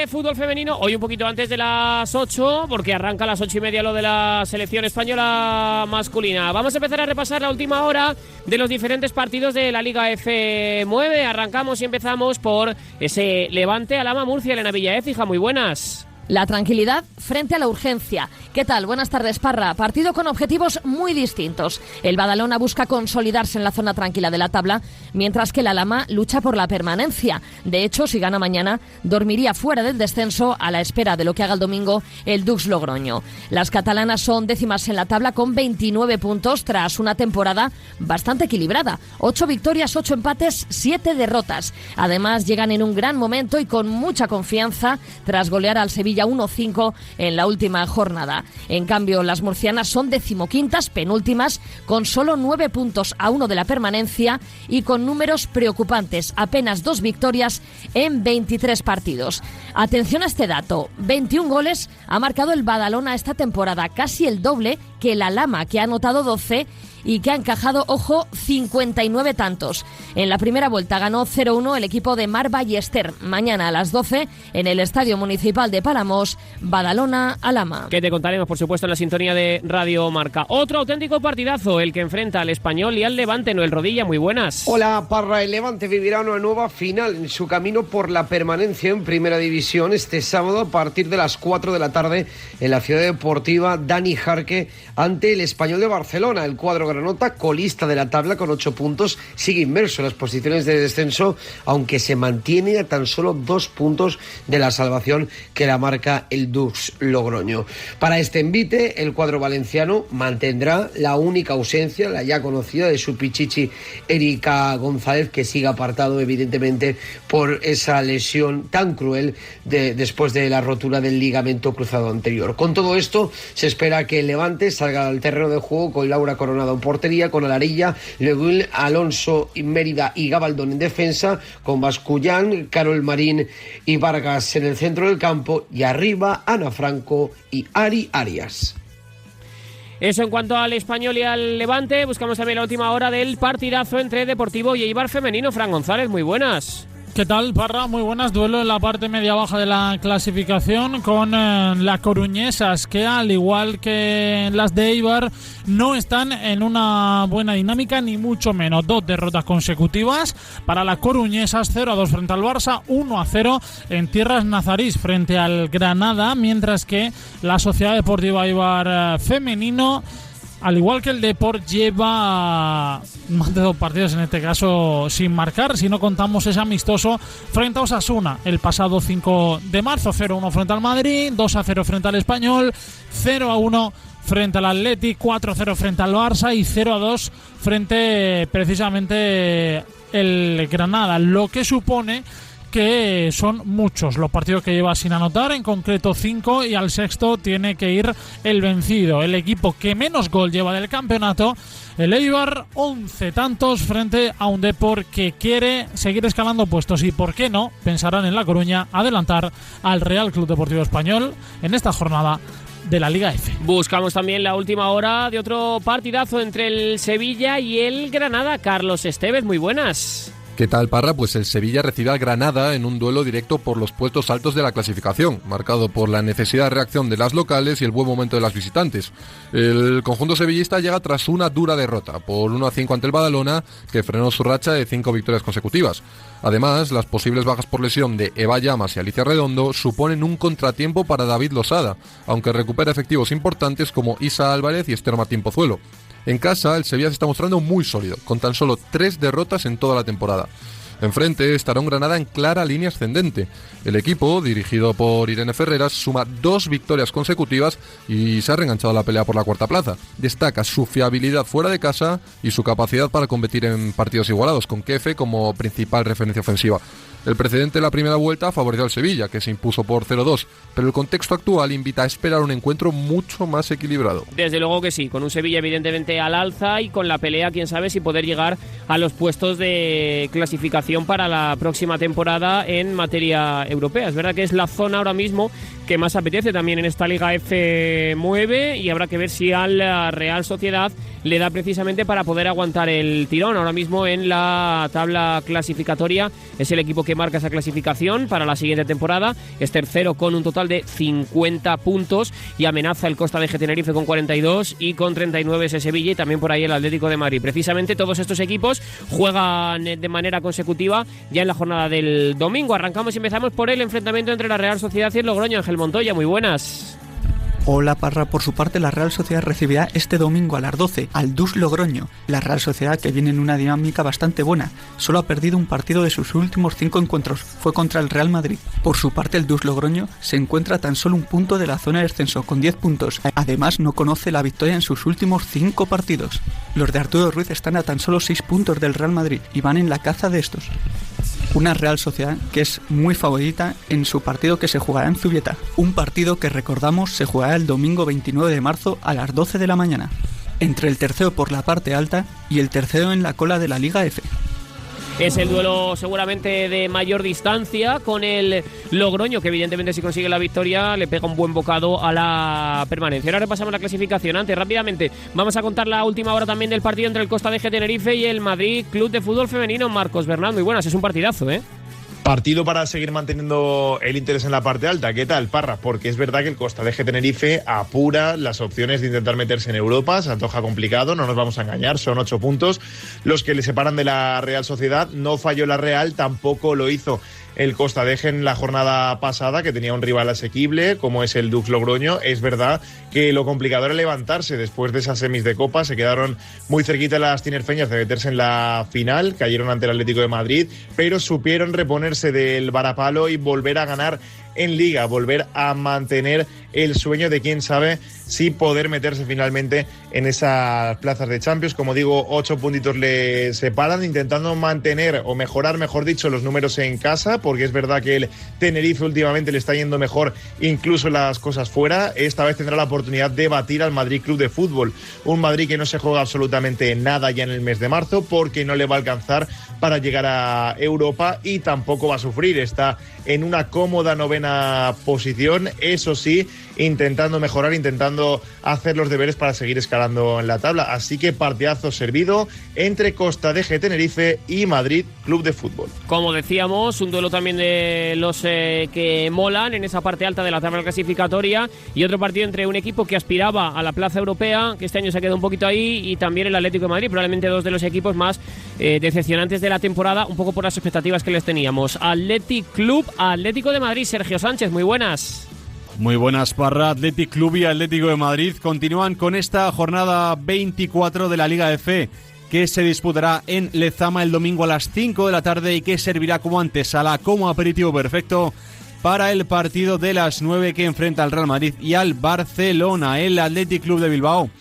de fútbol femenino, hoy un poquito antes de las 8, porque arranca a las 8:30 lo de la selección española masculina. Vamos a empezar a repasar la última hora de los diferentes partidos de la Liga F9. Arrancamos y empezamos por ese Levante Alhama Murcia. Elena Villaécija, muy buenas. La tranquilidad frente a la urgencia. ¿Qué tal? Buenas tardes, Parra. Partido con objetivos muy distintos. El Badalona busca consolidarse en la zona tranquila de la tabla, mientras que el Alhama lucha por la permanencia. De hecho, si gana mañana, dormiría fuera del descenso a la espera de lo que haga el domingo el Dux Logroño. Las catalanas son décimas en la tabla con 29 puntos tras una temporada bastante equilibrada. 8 victorias, 8 empates, 7 derrotas. Además, llegan en un gran momento y con mucha confianza tras golear al Sevilla 1-5 en la última jornada. En cambio, las murcianas son decimoquintas, penúltimas, con solo 9 puntos a 1 de la permanencia y con números preocupantes, apenas 2 victorias en 23 partidos. Atención a este dato, 21 goles ha marcado el Badalona esta temporada, casi el doble que el Alhama, que ha anotado 12 y que ha encajado, ojo, 59 tantos. En la primera vuelta ganó 0-1 el equipo de Mar Ballester. Mañana a las 12 en el Estadio Municipal de Palamos, Badalona Alhama. Que te contaremos, por supuesto, en la sintonía de Radio Marca. Otro auténtico partidazo, el que enfrenta al Español y al Levante. Noel Rodilla, muy buenas. Hola, Parra. El Levante vivirá una nueva final en su camino por la permanencia en Primera División este sábado a partir de las 4 de la tarde en la Ciudad Deportiva Dani Jarque ante el Español de Barcelona. El cuadro granota, colista de la tabla con 8 puntos, sigue inmerso en las posiciones de descenso, aunque se mantiene a tan solo 2 puntos de la salvación que la marca el Dux Logroño. Para este envite, el cuadro valenciano mantendrá la única ausencia, la ya conocida, de su pichichi Erika González, que sigue apartado evidentemente por esa lesión tan cruel después de la rotura del ligamento cruzado anterior. Con todo esto, se espera que el Levante salga al terreno de juego con Laura Coronado en portería, con Alarilla, Leguil, Alonso, Mérida y Gabaldón en defensa, con Bascullán, Carol Marín y Vargas en el centro del campo, y arriba Ana Franco y Ari Arias. Eso en cuanto al Español y al Levante. Buscamos también la última hora del partidazo entre Deportivo y Eibar femenino. Fran González, muy buenas. ¿Qué tal, Parra? Muy buenas. Duelo en la parte media-baja de la clasificación con las coruñesas, que al igual que las de Eibar no están en una buena dinámica, ni mucho menos. 2 derrotas consecutivas para las coruñesas, 0-2 frente al Barça, 1-0 en tierras nazarís frente al Granada, mientras que la Sociedad Deportiva Eibar femenino, al igual que el Depor, lleva más de 2 partidos en este caso sin marcar, si no contamos ese amistoso frente a Osasuna el pasado 5 de marzo, 0-1 frente al Madrid, 2-0 frente al Español, 0-1 frente al Athletic, 4-0 frente al Barça y 0-2 frente precisamente el Granada, lo que supone que son muchos los partidos que lleva sin anotar, en concreto 5, y al sexto tiene que ir el vencido. El equipo que menos gol lleva del campeonato, el Eibar, 11 tantos frente a un Depor que quiere seguir escalando puestos y, por qué no, pensarán en La Coruña adelantar al Real Club Deportivo Español en esta jornada de la Liga F. Buscamos también la última hora de otro partidazo entre el Sevilla y el Granada. Carlos Estevez, muy buenas. ¿Qué tal, Parra? Pues el Sevilla recibe al Granada en un duelo directo por los puestos altos de la clasificación, marcado por la necesidad de reacción de las locales y el buen momento de las visitantes. El conjunto sevillista llega tras una dura derrota por 1-5 ante el Badalona, que frenó su racha de 5 victorias consecutivas. Además, las posibles bajas por lesión de Eva Llamas y Alicia Redondo suponen un contratiempo para David Losada, aunque recupera efectivos importantes como Isa Álvarez y Esther Martín Pozuelo. En casa, el Sevilla se está mostrando muy sólido, con tan solo 3 derrotas en toda la temporada. Enfrente estará un Granada en clara línea ascendente. El equipo, dirigido por Irene Ferreras, suma 2 victorias consecutivas y se ha reenganchado a la pelea por la cuarta plaza. Destaca su fiabilidad fuera de casa y su capacidad para competir en partidos igualados, con Kefe como principal referencia ofensiva. El precedente de la primera vuelta favoreció al Sevilla, que se impuso por 0-2, pero el contexto actual invita a esperar un encuentro mucho más equilibrado. Desde luego que sí, con un Sevilla evidentemente al alza y con la pelea, quién sabe si poder llegar a los puestos de clasificación para la próxima temporada en materia europea. Es verdad que es la zona ahora mismo que más apetece también en esta Liga F9, y habrá que ver si a la Real Sociedad le da precisamente para poder aguantar el tirón. Ahora mismo en la tabla clasificatoria es el equipo que marca esa clasificación para la siguiente temporada, es tercero con un total de 50 puntos y amenaza el Costa de Tenerife con 42 y con 39 ese Sevilla y también por ahí el Atlético de Madrid. Precisamente todos estos equipos juegan de manera consecutiva ya en la jornada del domingo. Arrancamos y empezamos por el enfrentamiento entre la Real Sociedad y el Logroño. Ángel Montoya, muy buenas. Hola Parra, por su parte la Real Sociedad recibirá este domingo a las 12 al Dus Logroño. La Real Sociedad, que viene en una dinámica bastante buena, solo ha perdido un partido de sus últimos 5 encuentros, fue contra el Real Madrid. Por su parte el Dus Logroño se encuentra a tan solo un punto de la zona de descenso, con 10 puntos. Además no conoce la victoria en sus últimos 5 partidos. Los de Arturo Ruiz están a tan solo 6 puntos del Real Madrid y van en la caza de estos. Una Real Sociedad que es muy favorita en su partido que se jugará en Zubieta. Un partido que recordamos se jugará el domingo 29 de marzo a las 12 de la mañana. Entre el tercero por la parte alta y el tercero en la cola de la Liga F. Es el duelo seguramente de mayor distancia con el Logroño, que evidentemente si consigue la victoria le pega un buen bocado a la permanencia. Ahora repasamos la clasificación. Antes, rápidamente, vamos a contar la última hora también del partido entre el Costa de Tenerife y el Madrid Club de Fútbol Femenino. Marcos Bernal, muy buenas, es un partidazo, ¿eh? Partido para seguir manteniendo el interés en la parte alta. ¿Qué tal, Parra? Porque es verdad que el Costa de Tenerife apura las opciones de intentar meterse en Europa. Se antoja complicado, no nos vamos a engañar. Son 8 puntos los que le separan de la Real Sociedad. No falló la Real, tampoco lo hizo el Costa Deje en la jornada pasada, que tenía un rival asequible como es el Dux Logroño. Es verdad que lo complicado era levantarse después de esas semis de Copa. Se quedaron muy cerquita las tinerfeñas de meterse en la final, cayeron ante el Atlético de Madrid, pero supieron reponerse del varapalo y volver a ganar en Liga, volver a mantener el sueño de quién sabe si poder meterse finalmente en esas plazas de Champions. Como digo, 8 puntitos le separan, intentando mantener o mejorar, mejor dicho, los números en casa, porque es verdad que el Tenerife últimamente le está yendo mejor incluso las cosas fuera. Esta vez tendrá la oportunidad de batir al Madrid Club de Fútbol, un Madrid que no se juega absolutamente nada ya en el mes de marzo, porque no le va a alcanzar para llegar a Europa y tampoco va a sufrir. Está en una cómoda novena posición, eso sí, intentando mejorar, intentando hacer los deberes para seguir escalando en la tabla. Así que partidazo servido entre Costa de Tenerife y Madrid Club de Fútbol. Como decíamos, un duelo también de los que molan en esa parte alta de la tabla clasificatoria, y otro partido entre un equipo que aspiraba a la plaza europea, que este año se quedó un poquito ahí, y también el Atlético de Madrid, probablemente dos de los equipos más decepcionantes de la temporada, un poco por las expectativas que les teníamos. Athletic Club, Atlético de Madrid. Sergio Sánchez, muy buenas. Muy buenas, Parra. Athletic Club y Atlético de Madrid continúan con esta jornada 24 de la Liga F, que se disputará en Lezama el domingo a las 5 de la tarde y que servirá como antesala, como aperitivo perfecto para el partido de las 9 que enfrenta al Real Madrid y al Barcelona. El Athletic Club de Bilbao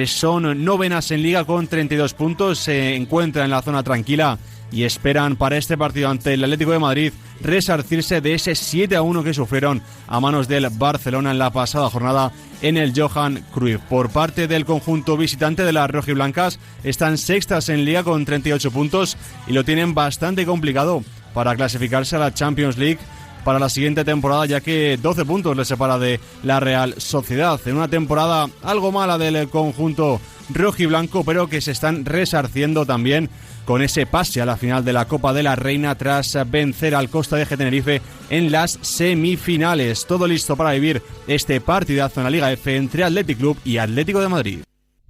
son novenas en Liga con 32 puntos, se encuentra en la zona tranquila y esperan para este partido ante el Atlético de Madrid resarcirse de ese 7-1 que sufrieron a manos del Barcelona en la pasada jornada en el Johan Cruyff. Por parte del conjunto visitante de las rojiblancas, están sextas en Liga con 38 puntos y lo tienen bastante complicado para clasificarse a la Champions League para la siguiente temporada, ya que 12 puntos les separa de la Real Sociedad. En una temporada algo mala del conjunto rojiblanco, pero que se están resarciendo también con ese pase a la final de la Copa de la Reina tras vencer al Costa de Tenerife en las semifinales. Todo listo para vivir este partidazo en la Liga F entre Athletic Club y Atlético de Madrid.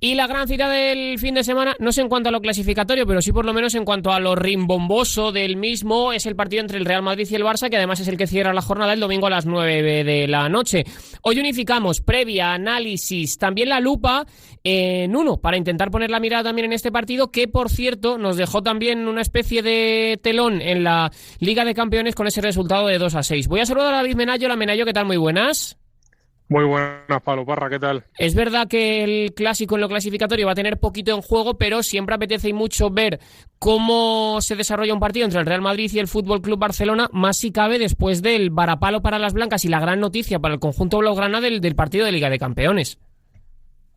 Y la gran cita del fin de semana, no sé en cuanto a lo clasificatorio, pero sí por lo menos en cuanto a lo rimbomboso del mismo, es el partido entre el Real Madrid y el Barça, que además es el que cierra la jornada el domingo a las 9 de la noche. Hoy unificamos previa, análisis, también la lupa en uno, para intentar poner la mirada también en este partido, que por cierto nos dejó también una especie de telón en la Liga de Campeones con ese resultado de 2-6. Voy a saludar a David Menayo. La Menayo, ¿qué tal? Muy buenas. Muy buenas, Pablo Parra, ¿qué tal? Es verdad que el clásico en lo clasificatorio va a tener poquito en juego, pero siempre apetece y mucho ver cómo se desarrolla un partido entre el Real Madrid y el Fútbol Club Barcelona, más si cabe después del varapalo para las blancas y la gran noticia para el conjunto blaugrana del partido de Liga de Campeones.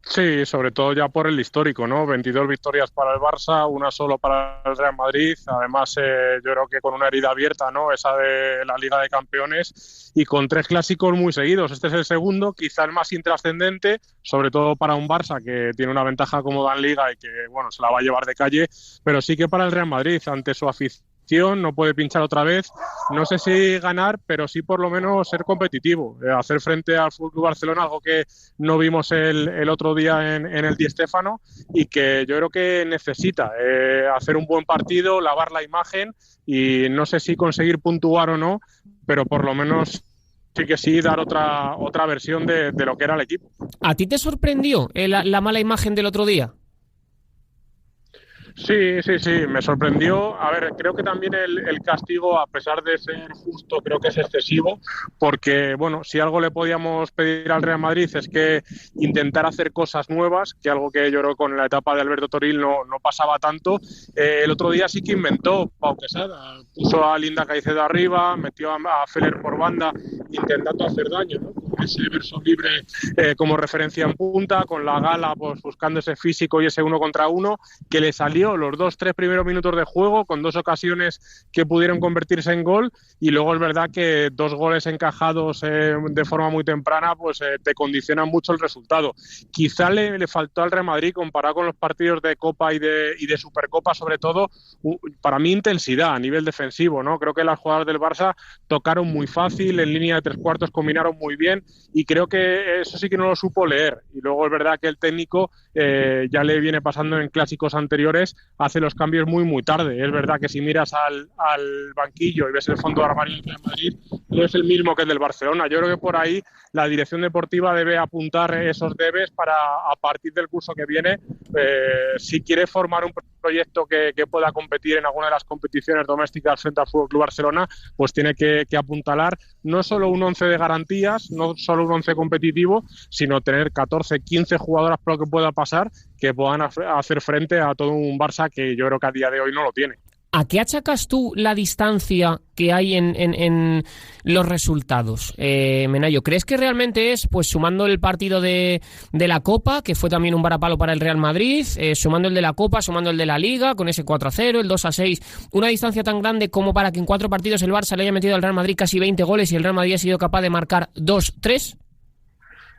Sí, sobre todo ya por el histórico, ¿no? 22 victorias para el Barça, una solo para el Real Madrid. Además, yo creo que con una herida abierta, ¿no? Esa de la Liga de Campeones, y con 3 clásicos muy seguidos. Este es el segundo, quizá el más intrascendente, sobre todo para un Barça que tiene una ventaja cómoda en Liga y que, bueno, se la va a llevar de calle, pero sí que para el Real Madrid, ante su afición, no puede pinchar otra vez, no sé si ganar, pero sí por lo menos ser competitivo, hacer frente al FC Barcelona, algo que no vimos el otro día en el Di Stéfano, y que yo creo que necesita hacer un buen partido, lavar la imagen, y no sé si conseguir puntuar o no, pero por lo menos sí que sí dar otra versión de lo que era el equipo. ¿A ti te sorprendió la mala imagen del otro día? Sí, me sorprendió. A ver, creo que también el castigo, a pesar de ser justo, creo que es excesivo, porque, bueno, si algo le podíamos pedir al Real Madrid es que intentara hacer cosas nuevas, que algo que yo creo que con la etapa de Alberto Toril no pasaba tanto. El otro día sí que inventó Pau Quesada, puso a Linda Caicedo arriba, metió a Feller por banda, intentando hacer daño, ¿no? Con ese verso libre como referencia en punta, con la Gala pues buscando ese físico y ese 1 contra 1, que le salió los 2-3 primeros minutos de juego, con 2 ocasiones que pudieron convertirse en gol, y luego es verdad que 2 goles encajados de forma muy temprana pues te condicionan mucho el resultado. Quizá le faltó al Real Madrid, comparado con los partidos de Copa y de Supercopa, sobre todo, para mí, intensidad a nivel defensivo, ¿no? Creo que las jugadoras del Barça tocaron muy fácil, en línea de 3 cuartos combinaron muy bien, y creo que eso sí que no lo supo leer. Y luego es verdad que el técnico, ya le viene pasando en clásicos anteriores, hace los cambios muy tarde. Es verdad que si miras al banquillo y ves el fondo de armario del Real Madrid, no es el mismo que el del Barcelona. Yo creo que por ahí la dirección deportiva debe apuntar esos debes para, a partir del curso que viene, si quiere formar un proyecto que pueda competir en alguna de las competiciones domésticas frente al FC Barcelona, pues tiene que apuntalar no solo un 11 de garantías, no solo un 11 competitivo, sino tener 14, 15 jugadoras por lo que pueda pasar, que puedan hacer frente a todo un Barça que yo creo que a día de hoy no lo tiene. ¿A qué achacas tú la distancia que hay en los resultados, Menayo? ¿Crees que realmente es, pues sumando el partido de la Copa, que fue también un varapalo para el Real Madrid, sumando el de la Copa, sumando el de la Liga, con ese 4-0, el 2-6, una distancia tan grande como para que en 4 partidos el Barça le haya metido al Real Madrid casi 20 goles y el Real Madrid ha sido capaz de marcar 2-3?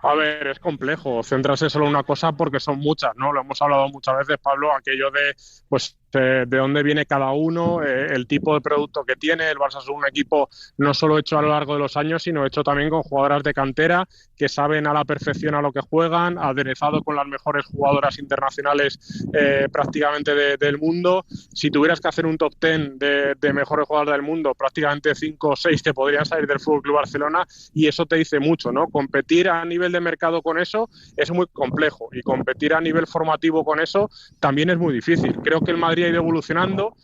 A ver, es complejo centrarse solo en una cosa porque son muchas, ¿no? Lo hemos hablado muchas veces, Pablo, aquello de, pues, de dónde viene cada uno, el tipo de producto que tiene. El Barça es un equipo no solo hecho a lo largo de los años, sino hecho también con jugadoras de cantera que saben a la perfección a lo que juegan, aderezado con las mejores jugadoras internacionales prácticamente del mundo. Si tuvieras que hacer un top 10 de mejores jugadoras del mundo, prácticamente 5 o 6 te podrían salir del FC Barcelona, y eso te dice mucho, ¿no? Competir a nivel de mercado con eso es muy complejo, y competir a nivel formativo con eso también es muy difícil. Creo que el Madrid ha ido evolucionando,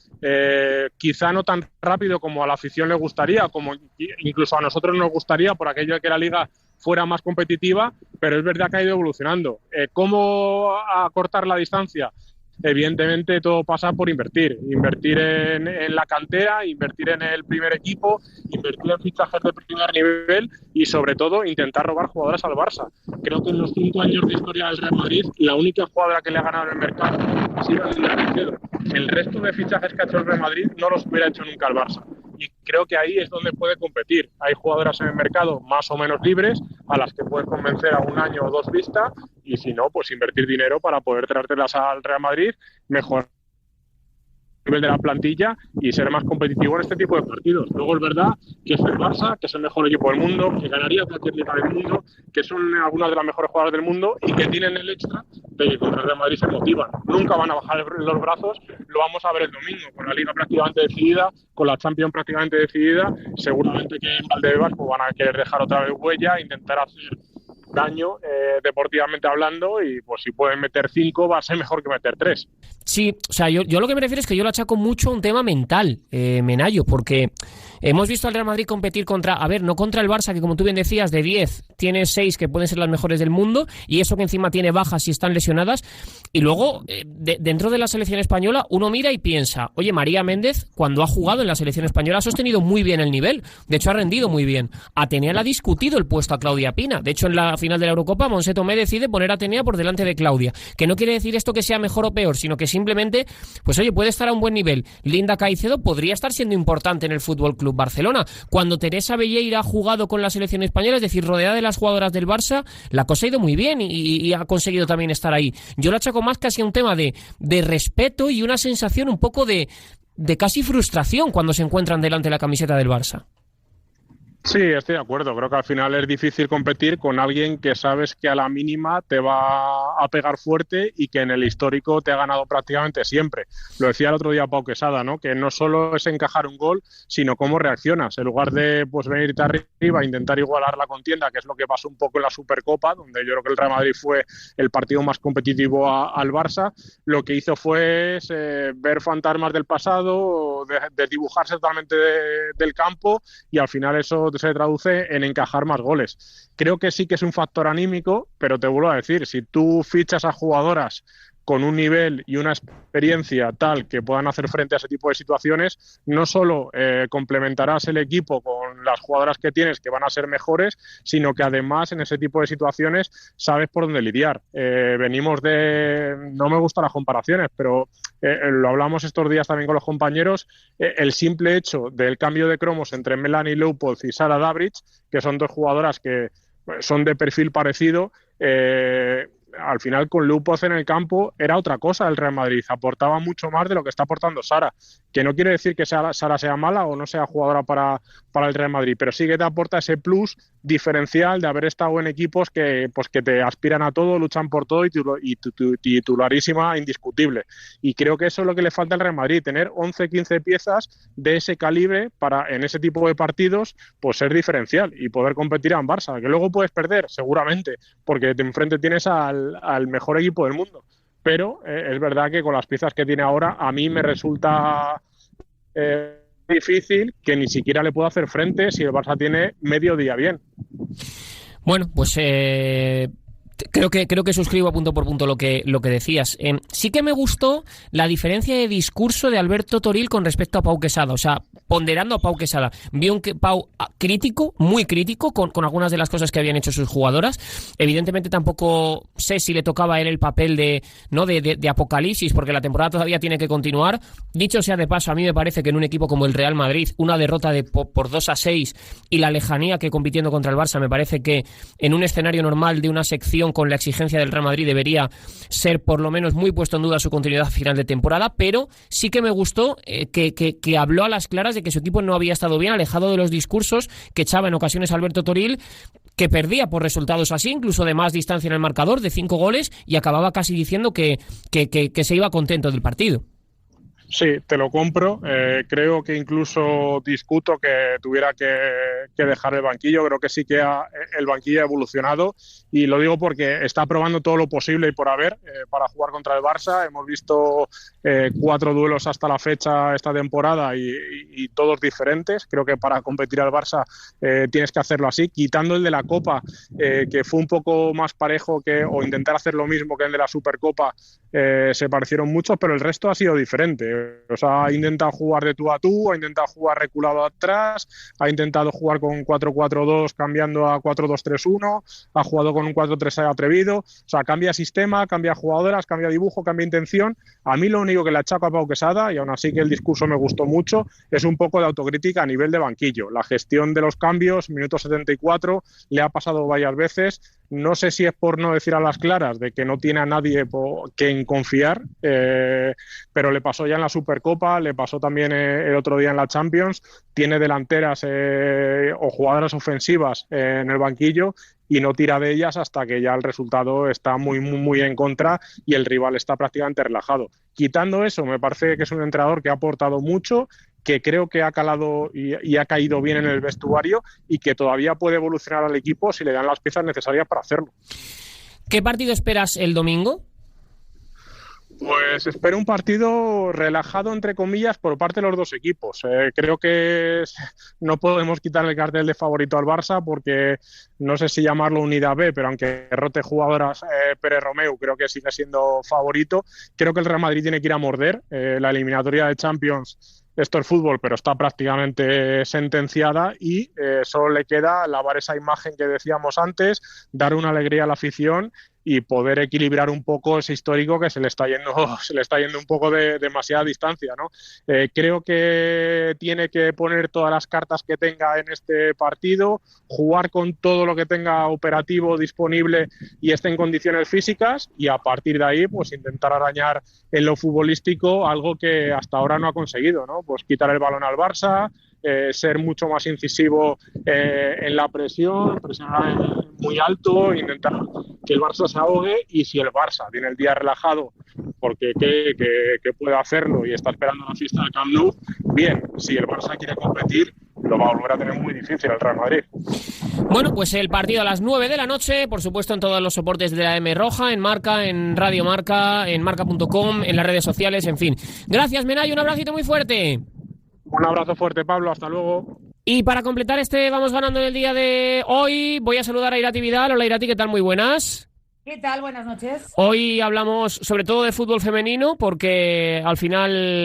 quizá no tan rápido como a la afición le gustaría, como incluso a nosotros nos gustaría, por aquello de que la Liga fuera más competitiva, pero es verdad que ha ido evolucionando. ¿Cómo acortar la distancia? Evidentemente todo pasa por invertir en la cantera, invertir en el primer equipo, invertir en fichajes de primer nivel y sobre todo intentar robar jugadoras al Barça. Creo que en los 5 años de historia del Real Madrid la única jugadora que le ha ganado en el mercado ha sido Linda Caicedo. El resto de fichajes que ha hecho el Real Madrid no los hubiera hecho nunca el Barça. Y creo que ahí es donde puede competir. Hay jugadoras en el mercado más o menos libres a las que puedes convencer a 1 año o 2 vista, y si no, pues invertir dinero para poder traértelas al Real Madrid, mejorar el nivel de la plantilla y ser más competitivo en este tipo de partidos. Luego es verdad que es el Barça, que es el mejor equipo del mundo, que ganaría cualquier liga del mundo, que son algunas de las mejores jugadoras del mundo y que tienen el extra de que contra el Real Madrid se motivan. Nunca van a bajar los brazos, lo vamos a ver el domingo, con la Liga prácticamente decidida, con la Champions prácticamente decidida. Seguramente que en Valdebebas pues van a querer dejar otra vez huella, intentar hacer daño deportivamente hablando, y pues si pueden meter 5 va a ser mejor que meter 3. Sí, o sea, yo lo que me refiero es que yo lo achaco mucho a un tema mental, Menayo, porque Hemos visto al Real Madrid competir no contra el Barça, que como tú bien decías, de 10 tiene 6 que pueden ser las mejores del mundo, y eso que encima tiene bajas y están lesionadas. Y luego, dentro de la selección española, uno mira y piensa, oye, María Méndez, cuando ha jugado en la selección española, ha sostenido muy bien el nivel. De hecho, ha rendido muy bien. Atenea le ha discutido el puesto a Claudia Pina. De hecho, en la final de la Eurocopa, Montse Tomé decide poner a Atenea por delante de Claudia. Que no quiere decir esto que sea mejor o peor, sino que simplemente, pues oye, puede estar a un buen nivel. Linda Caicedo podría estar siendo importante en el Fútbol Club Barcelona. Cuando Teresa Belleira ha jugado con la selección española, es decir, rodeada de las jugadoras del Barça, la cosa ha ido muy bien y ha conseguido también estar ahí. Yo lo achaco más casi a un tema de respeto y una sensación un poco de casi frustración cuando se encuentran delante de la camiseta del Barça. Sí, estoy de acuerdo. Creo que al final es difícil competir con alguien que sabes que a la mínima te va a pegar fuerte y que en el histórico te ha ganado prácticamente siempre. Lo decía el otro día Pau Quesada, ¿no? Que no solo es encajar un gol, sino cómo reaccionas. En lugar de venirte arriba e intentar igualar la contienda, que es lo que pasó un poco en la Supercopa, donde yo creo que el Real Madrid fue el partido más competitivo al Barça, lo que hizo fue ver fantasmas del pasado, desdibujarse totalmente del campo, y al final eso se traduce en encajar más goles. Creo que sí que es un factor anímico, pero te vuelvo a decir, si tú fichas a jugadoras con un nivel y una experiencia tal que puedan hacer frente a ese tipo de situaciones, no solo complementarás el equipo con las jugadoras que tienes, que van a ser mejores, sino que además en ese tipo de situaciones sabes por dónde lidiar. Venimos no me gustan las comparaciones, pero lo hablamos estos días también con los compañeros, el simple hecho del cambio de cromos entre Melanie Leupolz y Sara Dabrich, que son dos jugadoras que son de perfil parecido, al final con Leupolz en el campo era otra cosa el Real Madrid, aportaba mucho más de lo que está aportando Sara, que no quiere decir que Sara sea mala o no sea jugadora para el Real Madrid, pero sí que te aporta ese plus diferencial de haber estado en equipos que te aspiran a todo, luchan por todo y titularísima indiscutible, y creo que eso es lo que le falta al Real Madrid, tener 11-15 piezas de ese calibre para en ese tipo de partidos pues ser diferencial y poder competir en Barça, que luego puedes perder seguramente porque de enfrente tienes al mejor equipo del mundo, pero es verdad que con las piezas que tiene ahora a mí me resulta difícil que ni siquiera le pueda hacer frente si el Barça tiene medio día bien. Bueno, pues creo que suscribo punto por punto lo que decías. Sí que me gustó la diferencia de discurso de Alberto Toril con respecto a Pau Quesada, o sea, ponderando a Pau Quesada. Vi un Pau crítico, muy crítico, con algunas de las cosas que habían hecho sus jugadoras. Evidentemente tampoco sé si le tocaba a él el papel de apocalipsis, porque la temporada todavía tiene que continuar. Dicho sea de paso, a mí me parece que en un equipo como el Real Madrid, una derrota por 2-6 y la lejanía que compitiendo contra el Barça, me parece que en un escenario normal de una sección con la exigencia del Real Madrid debería ser por lo menos muy puesto en duda su continuidad a final de temporada, pero sí que me gustó que habló a las claras de que su equipo no había estado bien, alejado de los discursos que echaba en ocasiones Alberto Toril, que perdía por resultados así, incluso de más distancia en el marcador, de 5 goles, y acababa casi diciendo que se iba contento del partido. Sí, te lo compro. Creo que incluso discuto que tuviera que dejar el banquillo. Creo que sí que el banquillo ha evolucionado, y lo digo porque está probando todo lo posible y por haber para jugar contra el Barça. Hemos visto 4 duelos hasta la fecha esta temporada y todos diferentes. Creo que para competir al Barça tienes que hacerlo así, quitando el de la Copa, que fue un poco más parejo o intentar hacer lo mismo que el de la Supercopa. Se parecieron mucho, pero el resto ha sido diferente. O sea, ha intentado jugar de tú a tú, ha intentado jugar reculado atrás, ha intentado jugar con 4-4-2 cambiando a 4-2-3-1, ha jugado con un 4-3 atrevido. O sea, cambia sistema, cambia jugadoras, cambia dibujo, cambia intención. A mí lo único que le achaco a Pau Quesada, y aún así que el discurso me gustó mucho, es un poco de autocrítica a nivel de banquillo. La gestión de los cambios, minuto 74, le ha pasado varias veces. No sé si es por no decir a las claras de que no tiene a nadie en confiar, pero le pasó ya en la Supercopa, le pasó también el otro día en la Champions. Tiene delanteras o jugadoras ofensivas en el banquillo y no tira de ellas hasta que ya el resultado está muy, muy, muy en contra y el rival está prácticamente relajado. Quitando eso, me parece que es un entrenador que ha aportado mucho, que creo que ha calado y ha caído bien en el vestuario y que todavía puede evolucionar al equipo si le dan las piezas necesarias para hacerlo. ¿Qué partido esperas el domingo? Pues espero un partido relajado, entre comillas, por parte de los dos equipos. Creo que no podemos quitar el cartel de favorito al Barça porque no sé si llamarlo unidad B, pero aunque rote jugadoras Pérez Romeu, creo que sigue siendo favorito. Creo que el Real Madrid tiene que ir a morder. La eliminatoria de Champions, esto es fútbol, pero está prácticamente sentenciada y solo le queda lavar esa imagen que decíamos antes, dar una alegría a la afición y poder equilibrar un poco ese histórico que se le está yendo un poco de demasiada distancia, ¿no? Creo que tiene que poner todas las cartas que tenga en este partido, jugar con todo lo que tenga operativo disponible y esté en condiciones físicas, y a partir de ahí pues intentar arañar en lo futbolístico algo que hasta ahora no ha conseguido, ¿no? Pues quitar el balón al Barça, ser mucho más incisivo en la presionar muy alto, intentar que el Barça se ahogue, y si el Barça tiene el día relajado porque que puede hacerlo y está esperando la fiesta del Camp Nou, bien. Si el Barça quiere competir, lo va a volver a tener muy difícil el Real Madrid. Bueno, pues el partido a las 9 de la noche, por supuesto en todos los soportes de la M Roja, en Marca, en Radio Marca, en marca.com, en las redes sociales, en fin. Gracias, Menay, un abracito muy fuerte. Un abrazo fuerte, Pablo, hasta luego. Y para completar este Vamos Ganando en el día de hoy, voy a saludar a Irati Vidal. Hola, Irati, ¿qué tal? Muy buenas. ¿Qué tal? Buenas noches. Hoy hablamos sobre todo de fútbol femenino porque al final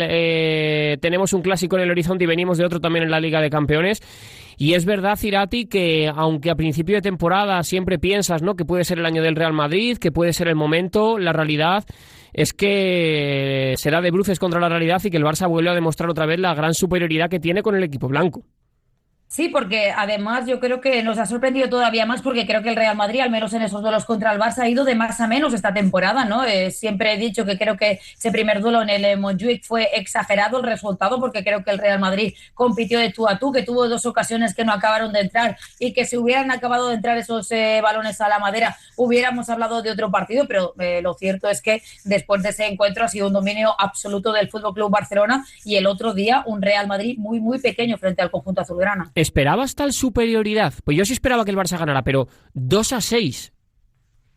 tenemos un clásico en el horizonte y venimos de otro también en la Liga de Campeones. Y es verdad, Irati, que aunque a principio de temporada siempre piensas, ¿no?, que puede ser el año del Real Madrid, que puede ser el momento, la realidad es que se da de bruces contra la realidad y que el Barça vuelve a demostrar otra vez la gran superioridad que tiene con el equipo blanco. Sí, porque además yo creo que nos ha sorprendido todavía más porque creo que el Real Madrid, al menos en esos duelos contra el Barça, ha ido de más a menos esta temporada, ¿no? Siempre he dicho que creo que ese primer duelo en el Montjuic fue exagerado el resultado, porque creo que el Real Madrid compitió de tú a tú, que tuvo dos ocasiones que no acabaron de entrar y que si hubieran acabado de entrar esos balones a la madera hubiéramos hablado de otro partido, pero lo cierto es que después de ese encuentro ha sido un dominio absoluto del FC Barcelona y el otro día un Real Madrid muy, muy pequeño frente al conjunto azulgrana. ¿Esperabas tal superioridad? Pues yo sí esperaba que el Barça ganara, pero 2-6.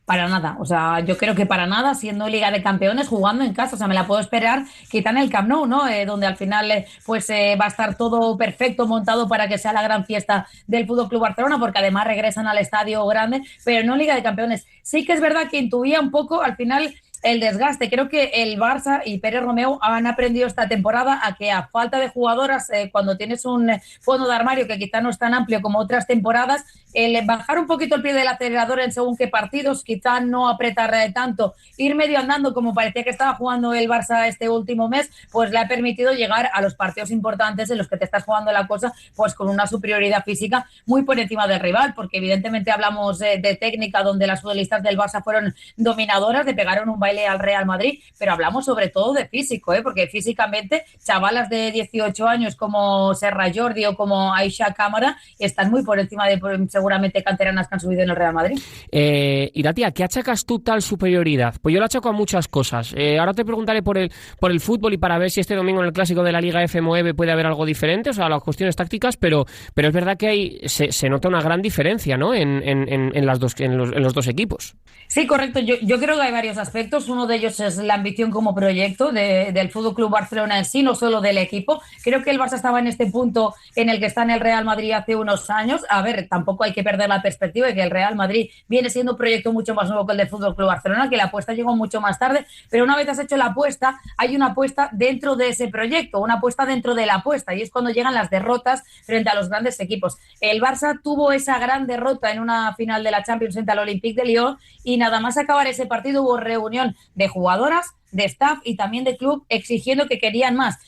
Para nada, o sea, yo creo que para nada, siendo Liga de Campeones, jugando en casa, o sea, me la puedo esperar quizá en el Camp Nou, ¿no? Donde al final va a estar todo perfecto montado para que sea la gran fiesta del FC Barcelona, porque además regresan al estadio grande, pero no Liga de Campeones. Sí que es verdad que intuía un poco al final el desgaste. Creo que el Barça y Pérez Romeu han aprendido esta temporada a que a falta de jugadoras, cuando tienes un fondo de armario que quizá no es tan amplio como otras temporadas, el bajar un poquito el pie del acelerador en según qué partidos, quizá no apretar tanto, ir medio andando como parecía que estaba jugando el Barça este último mes, pues le ha permitido llegar a los partidos importantes en los que te estás jugando la cosa pues con una superioridad física muy por encima del rival, porque evidentemente hablamos de técnica, donde las futbolistas del Barça fueron dominadoras, le pegaron un baile al Real Madrid, pero hablamos sobre todo de físico, porque físicamente chavalas de 18 años como Serra Jordi o como Aisha Cámara están muy por encima de seguramente canteranas que han subido en el Real Madrid. Irati, ¿a qué achacas tú tal superioridad? Pues yo la achaco a muchas cosas. Ahora te preguntaré por el fútbol y para ver si este domingo en el clásico de la Liga F9 puede haber algo diferente, o sea, las cuestiones tácticas, pero es verdad que se nota una gran diferencia, ¿no?, en los dos equipos. Sí, correcto. Yo creo que hay varios aspectos. Uno de ellos es la ambición como proyecto del FC Barcelona en sí, no solo del equipo. Creo que el Barça estaba en este punto en el que está en el Real Madrid hace unos años. A ver, tampoco hay que perder la perspectiva de que el Real Madrid viene siendo un proyecto mucho más nuevo que el del FC Barcelona, que la apuesta llegó mucho más tarde, pero una vez has hecho la apuesta, hay una apuesta dentro de ese proyecto, una apuesta dentro de la apuesta, y es cuando llegan las derrotas frente a los grandes equipos. El Barça tuvo esa gran derrota en una final de la Champions frente al Olympique de Lyon, y nada más acabar ese partido hubo reunión de jugadoras, de staff y también de club exigiendo que querían más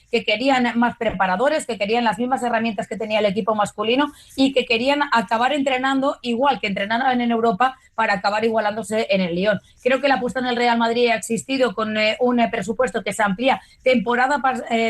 preparadores, que querían las mismas herramientas que tenía el equipo masculino y que querían acabar entrenando igual que entrenaban en Europa para acabar igualándose en el Lyon. Creo que la apuesta en el Real Madrid ha existido con un presupuesto que se amplía temporada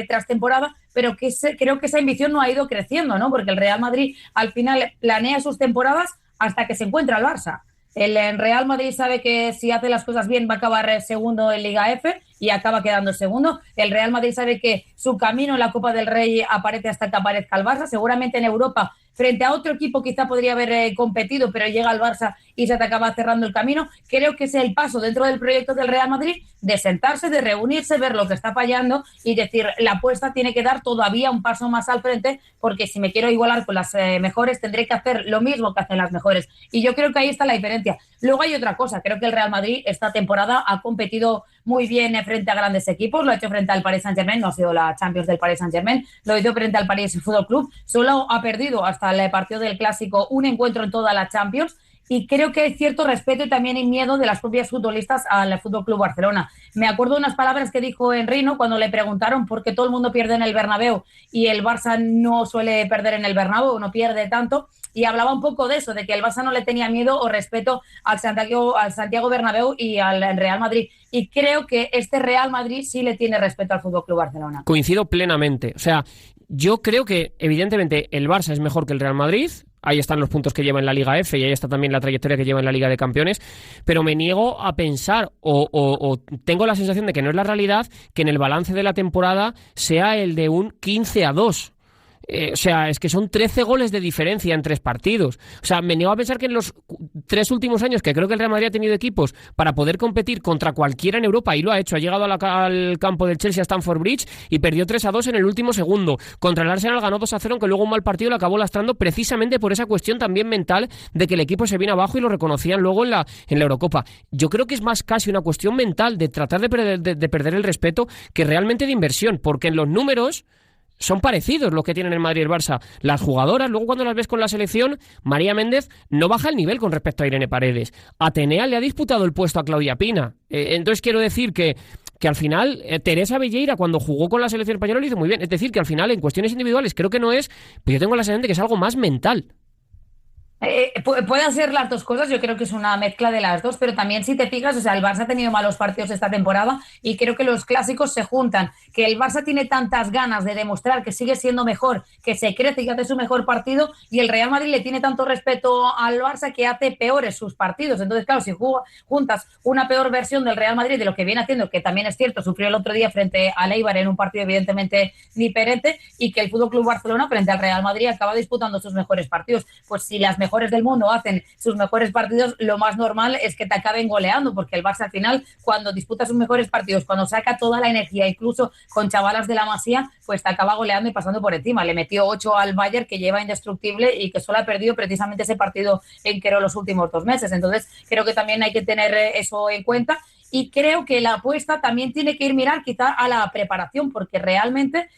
tras temporada, pero creo que esa ambición no ha ido creciendo, ¿no? Porque el Real Madrid al final planea sus temporadas hasta que se encuentra el Barça. El Real Madrid sabe que si hace las cosas bien va a acabar segundo en Liga F y acaba quedando segundo. El Real Madrid sabe que su camino en la Copa del Rey aparece hasta que aparezca el Barça. Seguramente en Europa frente a otro equipo quizá podría haber competido, pero llega al Barça y se te acaba cerrando el camino. Creo que es el paso dentro del proyecto del Real Madrid de sentarse, de reunirse, ver lo que está fallando y decir, la apuesta tiene que dar todavía un paso más al frente, porque si me quiero igualar con las mejores tendré que hacer lo mismo que hacen las mejores. Y yo creo que ahí está la diferencia. Luego hay otra cosa, creo que el Real Madrid esta temporada ha competido muy bien frente a grandes equipos, lo ha hecho frente al Paris Saint-Germain, no ha sido la Champions del Paris Saint-Germain, lo ha hecho frente al Paris Football Club, solo ha perdido hasta el partido del Clásico un encuentro en toda la Champions. Y creo que hay cierto respeto y también hay miedo de las propias futbolistas al Fútbol Club Barcelona. Me acuerdo de unas palabras que dijo Enrino cuando le preguntaron por qué todo el mundo pierde en el Bernabéu y el Barça no suele perder en el Bernabéu, no pierde tanto, y hablaba un poco de eso, de que el Barça no le tenía miedo o respeto al Santiago Bernabéu y al Real Madrid. Y creo que este Real Madrid sí le tiene respeto al Fútbol Club Barcelona. Coincido plenamente. O sea, yo creo que evidentemente el Barça es mejor que el Real Madrid. Ahí están los puntos que lleva en la Liga F y ahí está también la trayectoria que lleva en la Liga de Campeones, pero me niego a pensar o tengo la sensación de que no es la realidad que en el balance de la temporada sea el de un 15-2. O sea, es que son 13 goles de diferencia en 3 partidos. O sea, me niego a pensar que en los 3 últimos años, que creo que el Real Madrid ha tenido equipos para poder competir contra cualquiera en Europa, y lo ha hecho, ha llegado al campo del Chelsea a Stamford Bridge y perdió 3-2 en el último segundo. Contra el Arsenal ganó 2-0, aunque luego un mal partido lo acabó lastrando precisamente por esa cuestión también mental de que el equipo se viene abajo y lo reconocían luego en la Eurocopa. Yo creo que es más casi una cuestión mental de tratar de perder el respeto que realmente de inversión, porque en los números son parecidos los que tienen el Madrid y el Barça. Las jugadoras, luego cuando las ves con la selección, María Méndez no baja el nivel con respecto a Irene Paredes. Atenea le ha disputado el puesto a Claudia Pina. Entonces quiero decir que al final Teresa Velleira cuando jugó con la selección española lo hizo muy bien. Es decir, que al final en cuestiones individuales creo que no es, pero yo tengo la sensación de que es algo más mental. Pueden ser las dos cosas, yo creo que es una mezcla de las dos, pero también si te fijas, o sea, el Barça ha tenido malos partidos esta temporada y creo que los clásicos se juntan, que el Barça tiene tantas ganas de demostrar que sigue siendo mejor, que se crece y que hace su mejor partido, y el Real Madrid le tiene tanto respeto al Barça que hace peores sus partidos. Entonces, claro, si juntas una peor versión del Real Madrid de lo que viene haciendo, que también es cierto, sufrió el otro día frente al Eibar en un partido evidentemente diferente, y que el Fútbol Club Barcelona frente al Real Madrid acaba disputando sus mejores partidos, pues si las mejores del mundo hacen sus mejores partidos, lo más normal es que te acaben goleando, porque el Barça al final, cuando disputa sus mejores partidos, cuando saca toda la energía, incluso con chavalas de la Masía, pues te acaba goleando y pasando por encima. Le metió 8 al Bayern, que lleva indestructible y que solo ha perdido precisamente ese partido en Quero los últimos 2 meses. Entonces creo que también hay que tener eso en cuenta. Y creo que la apuesta también tiene que ir mirar quizá a la preparación, porque realmente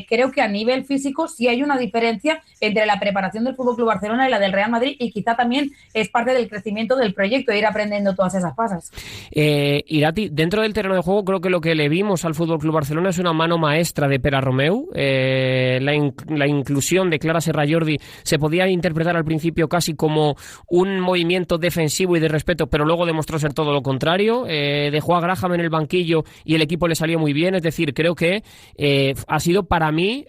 creo que a nivel físico sí hay una diferencia entre la preparación del FC Barcelona y la del Real Madrid, y quizá también es parte del crecimiento del proyecto, ir aprendiendo todas esas cosas. Irati, dentro del terreno de juego creo que lo que le vimos al FC Barcelona es una mano maestra de Pere Romeu. La inclusión de Clara Serra Jordi se podía interpretar al principio casi como un movimiento defensivo y de respeto, pero luego demostró ser todo lo contrario. Dejó a Graham en el banquillo y el equipo le salió muy bien. Es decir, creo que ha sido para mí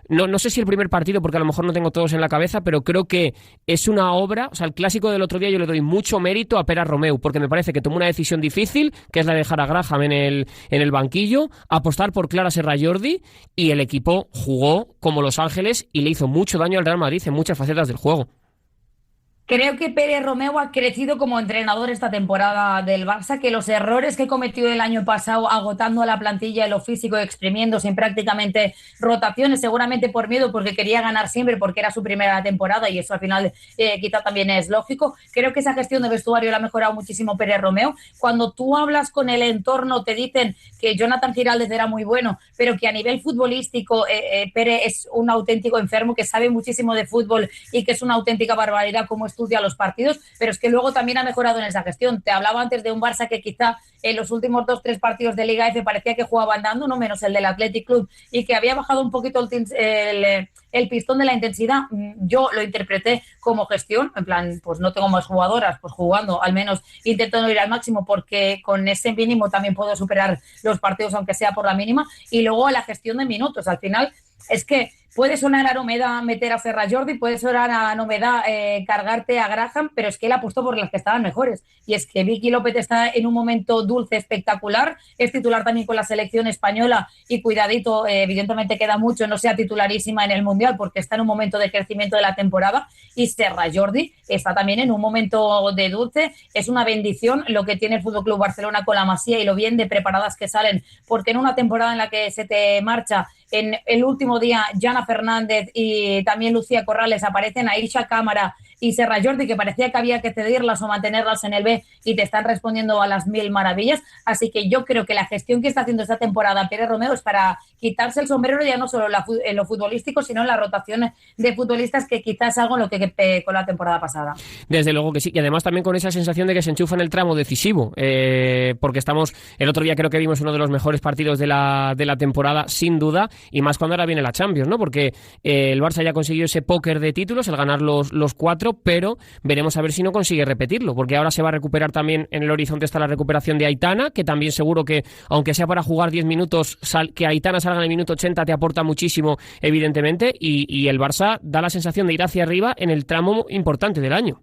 no sé si el primer partido, porque a lo mejor no tengo todos en la cabeza, pero creo que es una obra. O sea, el clásico del otro día yo le doy mucho mérito a Pere Romeu, porque me parece que tomó una decisión difícil, que es la de dejar a Graham en el banquillo, apostar por Clara Serra Jordi, y el equipo jugó como Los Ángeles y le hizo mucho daño al Real Madrid en muchas facetas del juego. Creo que Pere Romeu ha crecido como entrenador esta temporada del Barça, que los errores que cometió el año pasado agotando a la plantilla en lo físico, exprimiendo sin prácticamente rotaciones, seguramente por miedo, porque quería ganar siempre, porque era su primera temporada y eso al final quizá también es lógico. Creo que esa gestión de vestuario la ha mejorado muchísimo Pere Romeu. Cuando tú hablas con el entorno te dicen que Jonathan Giraldez era muy bueno, pero que a nivel futbolístico Pere es un auténtico enfermo, que sabe muchísimo de fútbol y que es una auténtica barbaridad como estudia los partidos, pero es que luego también ha mejorado en esa gestión. Te hablaba antes de un Barça que quizá en los últimos 2-3 partidos de Liga F parecía que jugaba andando, no menos el del Athletic Club, y que había bajado un poquito el pistón de la intensidad. Yo lo interpreté como gestión, en plan, pues no tengo más jugadoras, pues jugando, al menos intentando ir al máximo, porque con ese mínimo también puedo superar los partidos, aunque sea por la mínima. Y luego la gestión de minutos, al final es que puede sonar a novedad meter a Serra Jordi, puede sonar a novedad cargarte a Graham, pero es que él apostó por las que estaban mejores. Y es que Vicky López está en un momento dulce, espectacular, es titular también con la selección española y cuidadito, evidentemente queda mucho, no sea titularísima en el Mundial porque está en un momento de crecimiento de la temporada. Y Serra Jordi está también en un momento de dulce. Es una bendición lo que tiene el FC Barcelona con la Masía y lo bien de preparadas que salen, porque en una temporada en la que se te marcha en el último día Jana Fernández y también Lucía Corrales, aparecen Aisha Cámara y Serra Jordi, que parecía que había que cedirlas o mantenerlas en el B, y te están respondiendo a las mil maravillas. Así que yo creo que la gestión que está haciendo esta temporada Pérez Romeu es para quitarse el sombrero ya no solo en lo futbolístico, sino en la rotación de futbolistas, que quizás algo en lo que con la temporada pasada. Desde luego que sí, y además también con esa sensación de que se enchufa en el tramo decisivo, porque estamos, el otro día creo que vimos uno de los mejores partidos de la temporada, sin duda, y más cuando ahora viene la Champions, ¿no? Porque el Barça ya consiguió ese póker de títulos, el ganar los 4, pero veremos a ver si no consigue repetirlo, porque ahora se va a recuperar también, en el horizonte está la recuperación de Aitana, que también seguro que, aunque sea para jugar 10 minutos, que Aitana salga en el minuto 80 te aporta muchísimo, evidentemente, y el Barça da la sensación de ir hacia arriba en el tramo importante del año.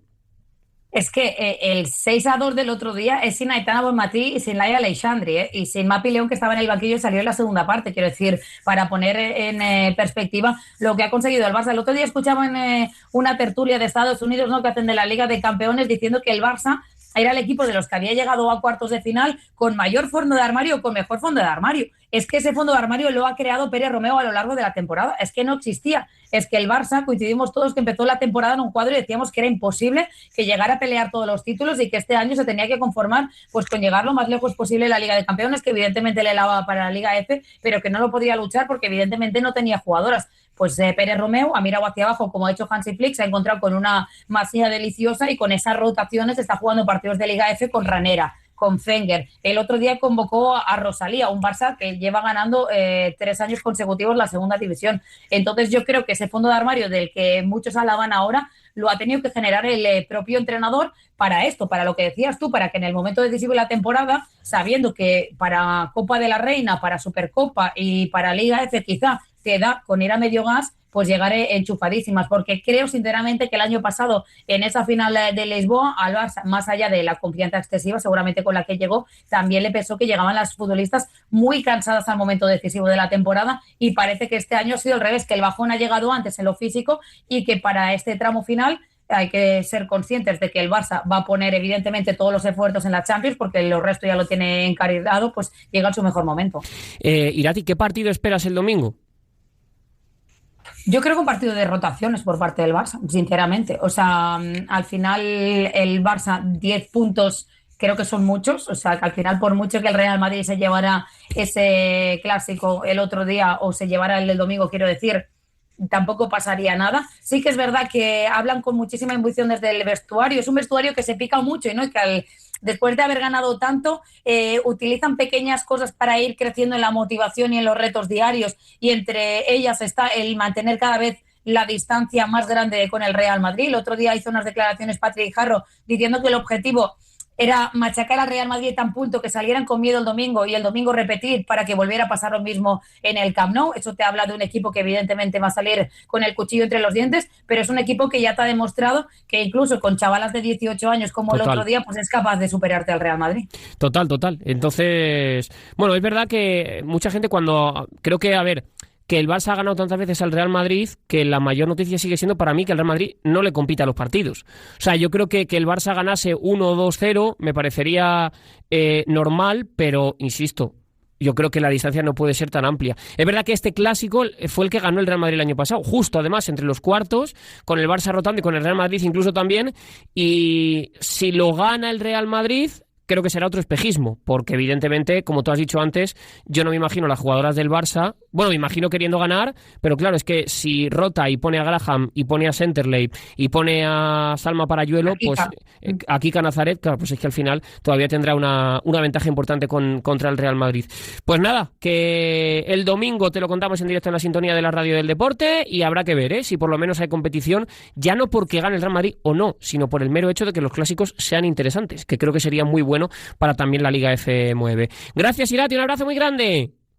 Es que el 6-2 del otro día es sin Aitana Bonmatí y sin Laia Aleixandri, y sin Mapi León, que estaba en el banquillo y salió en la segunda parte. Quiero decir, para poner en perspectiva lo que ha conseguido el Barça. El otro día escuchaba en una tertulia de Estados Unidos, ¿no?, que hacen de la Liga de Campeones, diciendo que el Barça era el equipo de los que había llegado a cuartos de final con mayor fondo de armario o con mejor fondo de armario. Es que ese fondo de armario lo ha creado Pérez Romeu a lo largo de la temporada. Es que no existía. Es que el Barça, coincidimos todos que empezó la temporada en un cuadro y decíamos que era imposible que llegara a pelear todos los títulos y que este año se tenía que conformar pues con llegar lo más lejos posible en la Liga de Campeones, que evidentemente le daba para la Liga F, pero que no lo podía luchar porque evidentemente no tenía jugadoras. Pues Pérez Romeu ha mirado hacia abajo, como ha hecho Hansi Flick, se ha encontrado con una Masía deliciosa y con esas rotaciones está jugando partidos de Liga F con Ranera, con Fenger. El otro día convocó a Rosalía, un Barça que lleva ganando 3 años consecutivos la segunda división. Entonces yo creo que ese fondo de armario del que muchos alaban ahora lo ha tenido que generar el propio entrenador para esto, para lo que decías tú, para que en el momento decisivo de la temporada, sabiendo que para Copa de la Reina, para Supercopa y para Liga F quizá te da con ir a medio gas, pues llegaré enchufadísimas, porque creo sinceramente que el año pasado en esa final de Lisboa al Barça, más allá de la confianza excesiva seguramente con la que llegó, también le pesó que llegaban las futbolistas muy cansadas al momento decisivo de la temporada, y parece que este año ha sido al revés, que el bajón ha llegado antes en lo físico y que para este tramo final hay que ser conscientes de que el Barça va a poner evidentemente todos los esfuerzos en la Champions, porque el resto ya lo tiene encarrilado, pues llega en su mejor momento. Irati, ¿qué partido esperas el domingo? Yo creo que un partido de rotaciones por parte del Barça, sinceramente. O sea, al final el Barça 10 puntos creo que son muchos. O sea, que al final por mucho que el Real Madrid se llevara ese clásico el otro día o se llevara el del domingo, quiero decir, tampoco pasaría nada. Sí que es verdad que hablan con muchísima intuición desde el vestuario. Es un vestuario que se pica mucho, ¿no? Y que después de haber ganado tanto, utilizan pequeñas cosas para ir creciendo en la motivación y en los retos diarios, y entre ellas está el mantener cada vez la distancia más grande con el Real Madrid. El otro día hizo unas declaraciones Patrick Jarro diciendo que el objetivo era machacar al Real Madrid tan punto que salieran con miedo el domingo y el domingo repetir para que volviera a pasar lo mismo en el Camp Nou. Eso te habla de un equipo que evidentemente va a salir con el cuchillo entre los dientes, pero es un equipo que ya te ha demostrado que incluso con chavalas de 18 años como el otro día, pues es capaz de superarte al Real Madrid. Total. Entonces, bueno, es verdad que mucha gente cuando... Creo que, a ver, que el Barça ha ganado tantas veces al Real Madrid, que la mayor noticia sigue siendo para mí que el Real Madrid no le compite a los partidos. O sea, yo creo que el Barça ganase 1-2-0 me parecería normal, pero, insisto, yo creo que la distancia no puede ser tan amplia. Es verdad que este clásico fue el que ganó el Real Madrid el año pasado, justo además entre los cuartos, con el Barça rotando y con el Real Madrid incluso también, y si lo gana el Real Madrid, creo que será otro espejismo, porque evidentemente, como tú has dicho antes, yo no me imagino las jugadoras del Barça, bueno, me imagino queriendo ganar, pero claro, es que si rota y pone a Graham y pone a Centerley y pone a Salma Parayuelo, pues a Kika Nazaret, claro, pues es que al final todavía tendrá una ventaja importante contra el Real Madrid. Pues nada, que el domingo te lo contamos en directo en la sintonía de la Radio del Deporte, y habrá que ver si por lo menos hay competición, ya no porque gane el Real Madrid o no, sino por el mero hecho de que los clásicos sean interesantes, que creo que sería muy bueno para también la Liga F9. Gracias, Irati, un abrazo muy grande.